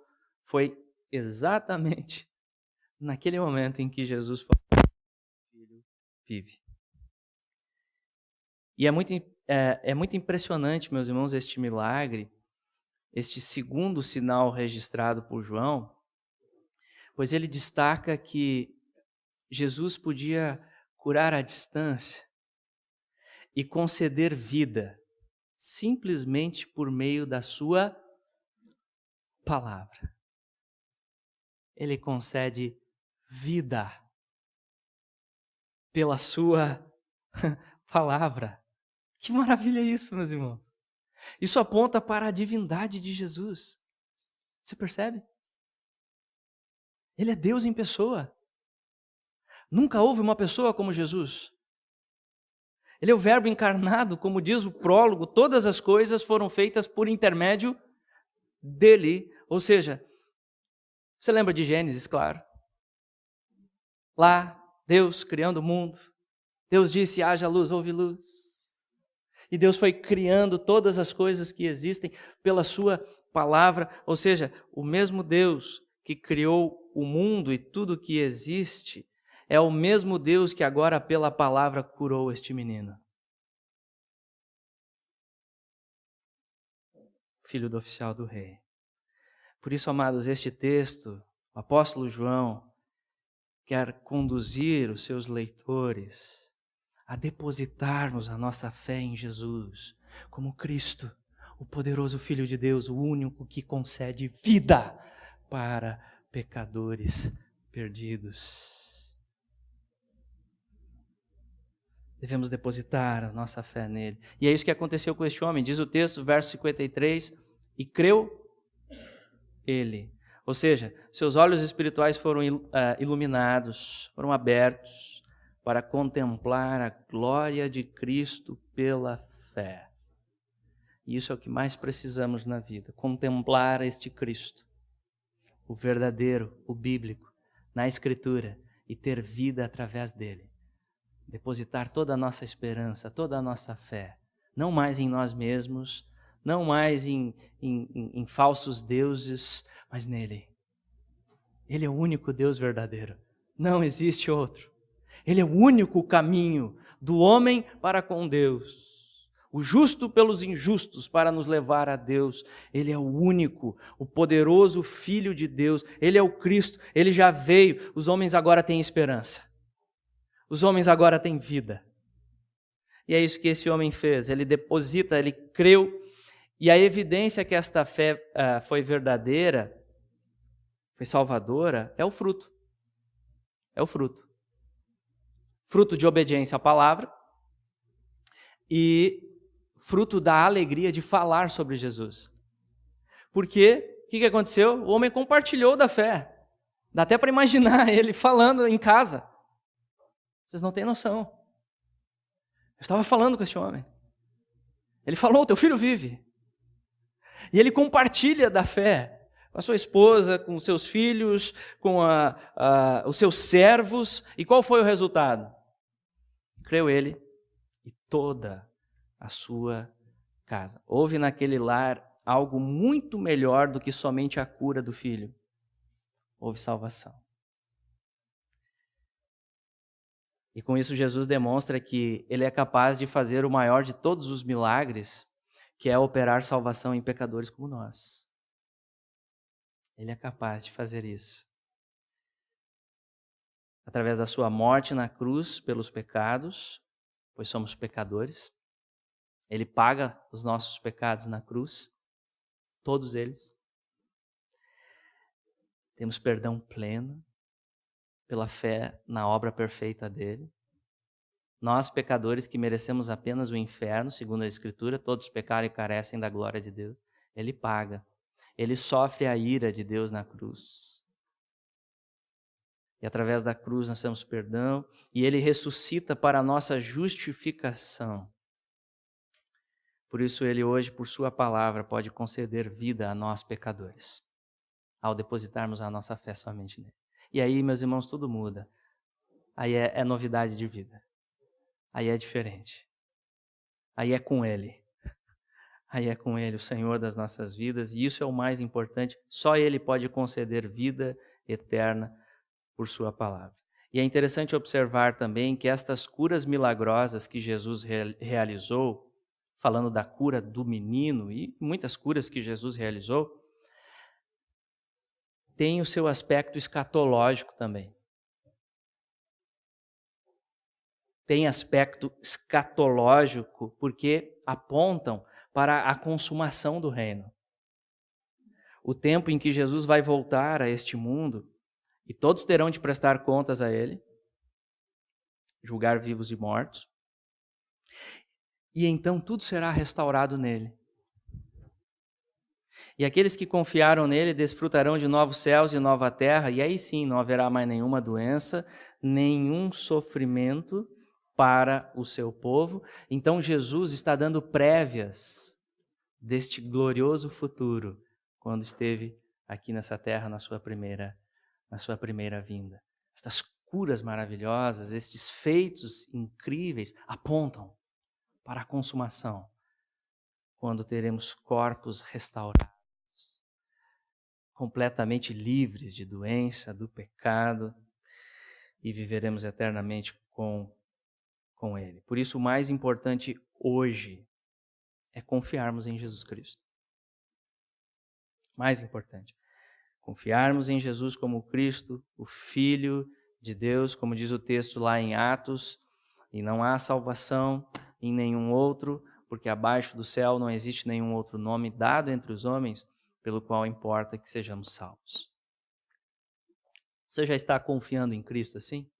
Speaker 1: foi exatamente naquele momento em que Jesus falou: o filho vive. E é muito impressionante, meus irmãos, este milagre, este segundo sinal registrado por João, pois ele destaca que Jesus podia curar à distância e conceder vida simplesmente por meio da sua palavra. Ele concede vida pela sua palavra. Que maravilha isso, meus irmãos. Isso aponta para a divindade de Jesus. Você percebe? Ele é Deus em pessoa. Nunca houve uma pessoa como Jesus. Ele é o Verbo encarnado, como diz o prólogo, todas as coisas foram feitas por intermédio dele. Ou seja, você lembra de Gênesis, claro. Lá, Deus criando o mundo. Deus disse: haja luz, houve luz. E Deus foi criando todas as coisas que existem pela sua palavra. Ou seja, o mesmo Deus que criou o mundo e tudo que existe é o mesmo Deus que agora pela palavra curou este menino. Filho do oficial do rei. Por isso, amados, este texto, o apóstolo João quer conduzir os seus leitores a depositarmos a nossa fé em Jesus como Cristo, o poderoso Filho de Deus, o único que concede vida para pecadores perdidos. Devemos depositar a nossa fé nele. E é isso que aconteceu com este homem. Diz o texto, verso 53, e creu ele. Ou seja, seus olhos espirituais foram iluminados, foram abertos para contemplar a glória de Cristo pela fé. E isso é o que mais precisamos na vida, contemplar este Cristo, o verdadeiro, o bíblico, na Escritura, e ter vida através dele. Depositar toda a nossa esperança, toda a nossa fé, não mais em nós mesmos, não mais em falsos deuses, mas nele. Ele é o único Deus verdadeiro, não existe outro. Ele é o único caminho do homem para com Deus, o justo pelos injustos para nos levar a Deus. Ele é o único, o poderoso Filho de Deus. Ele é o Cristo, ele já veio. Os homens agora têm esperança. Os homens agora têm vida. E é isso que esse homem fez. Ele deposita, ele creu. E a evidência que esta fé foi verdadeira, foi salvadora, é o fruto. É o fruto. Fruto de obediência à palavra e fruto da alegria de falar sobre Jesus. Porque, o que aconteceu? O homem compartilhou da fé. Dá até para imaginar ele falando em casa. Vocês não têm noção. Eu estava falando com esse homem. Ele falou, teu filho vive. E ele compartilha da fé com a sua esposa, com os seus filhos, com os seus servos. E qual foi o resultado? Creu ele e toda a sua casa. Houve naquele lar algo muito melhor do que somente a cura do filho. Houve salvação. E com isso Jesus demonstra que ele é capaz de fazer o maior de todos os milagres, que é operar salvação em pecadores como nós. Ele é capaz de fazer isso. Através da sua morte na cruz pelos pecados, pois somos pecadores. Ele paga os nossos pecados na cruz, todos eles. Temos perdão pleno pela fé na obra perfeita dele. Nós, pecadores que merecemos apenas o inferno, segundo a Escritura, todos pecaram e carecem da glória de Deus. Ele paga. Ele sofre a ira de Deus na cruz. E através da cruz nós temos perdão. E ele ressuscita para a nossa justificação. Por isso ele hoje, por sua palavra, pode conceder vida a nós, pecadores, ao depositarmos a nossa fé somente nele. E aí, meus irmãos, tudo muda. Aí é novidade de vida. Aí é diferente. Aí é com ele. Aí é com ele, o Senhor das nossas vidas. E isso é o mais importante. Só ele pode conceder vida eterna por sua palavra. E é interessante observar também que estas curas milagrosas que Jesus realizou, falando da cura do menino e muitas curas que Jesus realizou, tem o seu aspecto escatológico também. Tem aspecto escatológico porque apontam para a consumação do reino. O tempo em que Jesus vai voltar a este mundo e todos terão de prestar contas a ele, julgar vivos e mortos, e então tudo será restaurado nele. E aqueles que confiaram nele desfrutarão de novos céus e nova terra, e aí sim não haverá mais nenhuma doença, nenhum sofrimento para o seu povo. Então Jesus está dando prévias deste glorioso futuro, quando esteve aqui nessa terra na sua primeira vinda. Estas curas maravilhosas, estes feitos incríveis apontam para a consumação, quando teremos corpos restaurados, completamente livres de doença, do pecado, e viveremos eternamente com ele. Por isso, o mais importante hoje é confiarmos em Jesus Cristo. Mais importante, confiarmos em Jesus como Cristo, o Filho de Deus, como diz o texto lá em Atos, e não há salvação em nenhum outro, porque abaixo do céu não existe nenhum outro nome dado entre os homens, pelo qual importa que sejamos salvos. Você já está confiando em Cristo assim?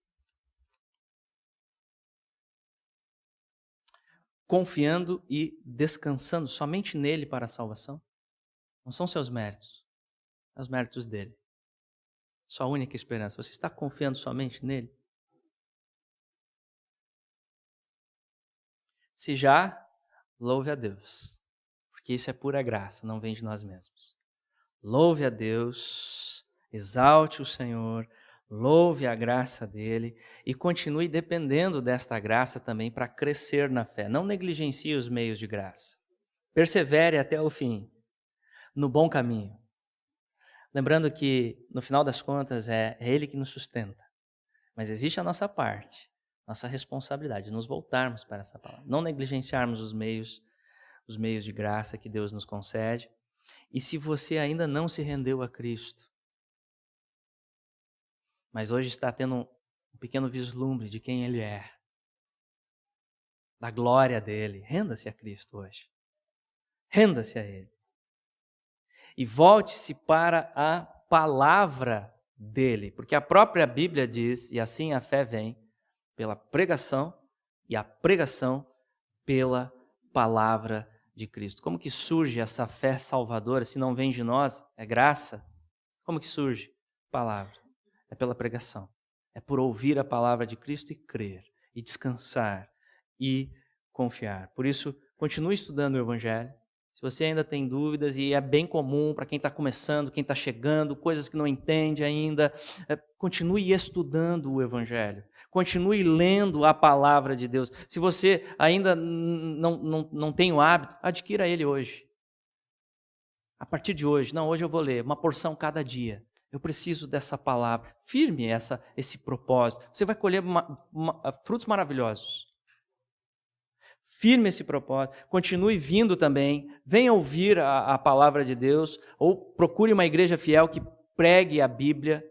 Speaker 1: Confiando e descansando somente nele para a salvação? Não são seus méritos, são os méritos dele. Sua única esperança. Você está confiando somente nele? Se já, louve a Deus, porque isso é pura graça, não vem de nós mesmos. Louve a Deus, exalte o Senhor, louve a graça dele e continue dependendo desta graça também para crescer na fé. Não negligencie os meios de graça. Persevere até o fim, no bom caminho. Lembrando que, no final das contas, é ele que nos sustenta. Mas existe a nossa parte. nossa responsabilidade, nos voltarmos para essa palavra, não negligenciarmos os meios de graça que Deus nos concede. E se você ainda não se rendeu a Cristo, mas hoje está tendo um pequeno vislumbre de quem Ele é, da glória dEle, renda-se a Cristo hoje. Renda-se a Ele. E volte-se para a palavra dEle, porque a própria Bíblia diz, e assim a fé vem, pela pregação, e a pregação pela palavra de Cristo. Como que surge essa fé salvadora, se não vem de nós? É graça? Como que surge? Palavra. É pela pregação. É por ouvir a palavra de Cristo e crer, e descansar, e confiar. Por isso, continue estudando o Evangelho. Se você ainda tem dúvidas, e é bem comum para quem está começando, quem está chegando, coisas que não entende ainda, continue estudando o Evangelho. Continue lendo a palavra de Deus. Se você ainda não tem o hábito, adquira ele hoje. A partir de hoje, hoje eu vou ler uma porção cada dia. Eu preciso dessa palavra. Firme esse propósito. Você vai colher frutos maravilhosos. Firme esse propósito. Continue vindo também. Venha ouvir a palavra de Deus. Ou procure uma igreja fiel que pregue a Bíblia.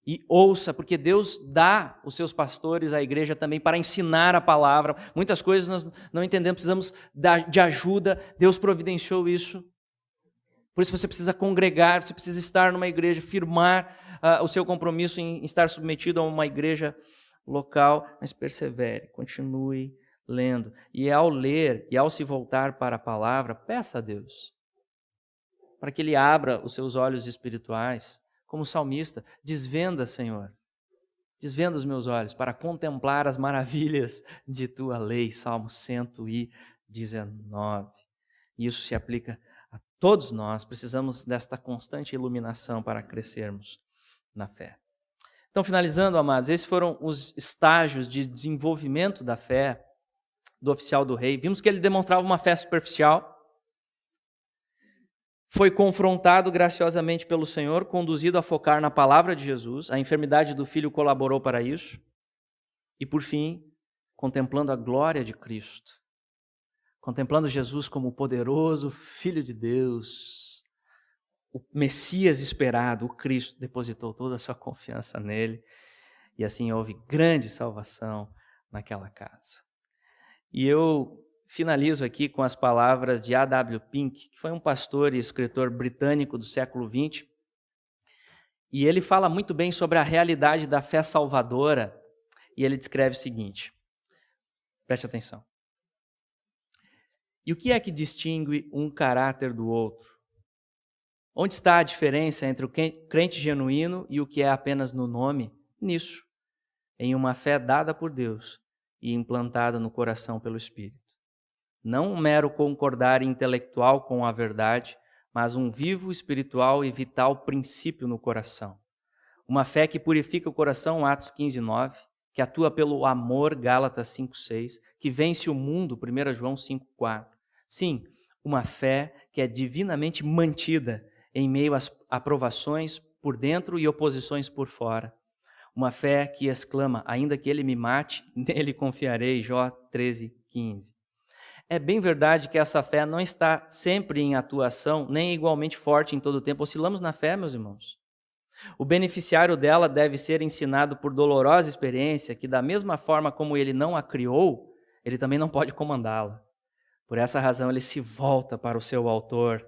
Speaker 1: E ouça, porque Deus dá os seus pastores à igreja também para ensinar a palavra. Muitas coisas nós não entendemos, precisamos de ajuda. Deus providenciou isso. Por isso você precisa congregar, você precisa estar numa igreja, firmar o seu compromisso em estar submetido a uma igreja local. Mas persevere, continue lendo. E ao ler e ao se voltar para a palavra, peça a Deus para que Ele abra os seus olhos espirituais. Como salmista, desvenda, Senhor, desvenda os meus olhos para contemplar as maravilhas de Tua lei. Salmo 119. E isso se aplica a todos nós. Precisamos desta constante iluminação para crescermos na fé. Então, finalizando, amados, esses foram os estágios de desenvolvimento da fé do oficial do rei. Vimos que ele demonstrava uma fé superficial. Foi confrontado graciosamente pelo Senhor, conduzido a focar na palavra de Jesus. A enfermidade do filho colaborou para isso. E, por fim, contemplando a glória de Cristo. Contemplando Jesus como o poderoso Filho de Deus, o Messias esperado, o Cristo, depositou toda a sua confiança nele. E assim houve grande salvação naquela casa. E eu finalizo aqui com as palavras de A.W. Pink, que foi um pastor e escritor britânico do século XX. E ele fala muito bem sobre a realidade da fé salvadora. E ele descreve o seguinte, preste atenção. E o que é que distingue um caráter do outro? Onde está a diferença entre o crente genuíno e o que é apenas no nome? Nisso, em uma fé dada por Deus e implantada no coração pelo Espírito. Não um mero concordar intelectual com a verdade, mas um vivo, espiritual e vital princípio no coração. Uma fé que purifica o coração, Atos 15:9, que atua pelo amor, Gálatas 5:6, que vence o mundo, 1 João 5:4. Sim, uma fé que é divinamente mantida em meio às aprovações por dentro e oposições por fora. Uma fé que exclama, ainda que ele me mate, nele confiarei, Jó 13:15. É bem verdade que essa fé não está sempre em atuação, nem igualmente forte em todo o tempo. Oscilamos na fé, meus irmãos. O beneficiário dela deve ser ensinado por dolorosa experiência, que da mesma forma como ele não a criou, ele também não pode comandá-la. Por essa razão, ele se volta para o seu autor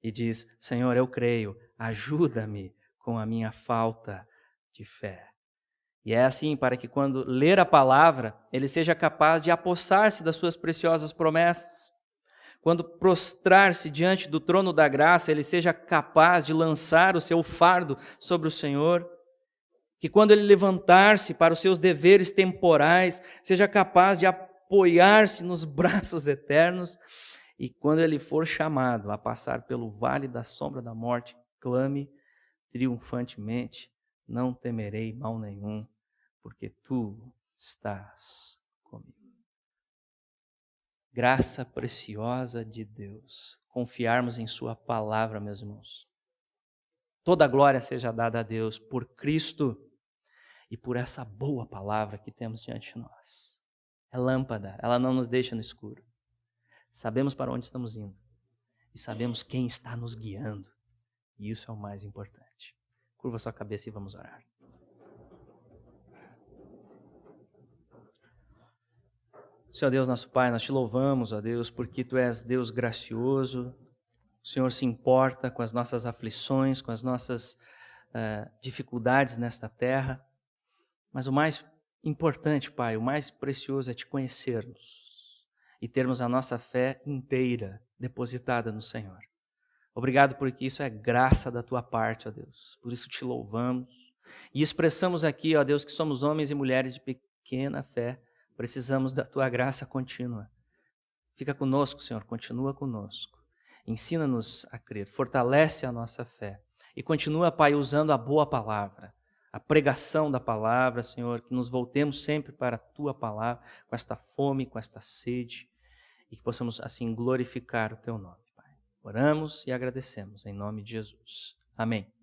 Speaker 1: e diz, Senhor, eu creio, ajuda-me com a minha falta de fé. E é assim para que quando ler a palavra, ele seja capaz de apossar-se das suas preciosas promessas. Quando prostrar-se diante do trono da graça, ele seja capaz de lançar o seu fardo sobre o Senhor. Que quando ele levantar-se para os seus deveres temporais, seja capaz de apoiar-se nos braços eternos. E quando ele for chamado a passar pelo vale da sombra da morte, clame triunfantemente, não temerei mal nenhum, porque tu estás comigo. Graça preciosa de Deus, confiarmos em sua palavra, meus irmãos. Toda glória seja dada a Deus por Cristo. e por essa boa palavra que temos diante de nós. É lâmpada, ela não nos deixa no escuro. Sabemos para onde estamos indo e sabemos quem está nos guiando. E isso é o mais importante. Curva sua cabeça e vamos orar. Senhor Deus, nosso Pai, nós te louvamos, ó Deus, porque Tu és Deus gracioso. O Senhor se importa com as nossas aflições, com as nossas dificuldades nesta terra. Mas o mais importante, Pai, o mais precioso é Te conhecermos e termos a nossa fé inteira depositada no Senhor. Obrigado porque isso é graça da Tua parte, ó Deus. Por isso Te louvamos e expressamos aqui, ó Deus, que somos homens e mulheres de pequena fé. Precisamos da Tua graça contínua. Fica conosco, Senhor, continua conosco. Ensina-nos a crer, fortalece a nossa fé. E continua, Pai, usando a boa palavra, a pregação da palavra, Senhor, que nos voltemos sempre para a Tua palavra, com esta fome, com esta sede, e que possamos, assim, glorificar o Teu nome, Pai. Oramos e agradecemos, em nome de Jesus. Amém.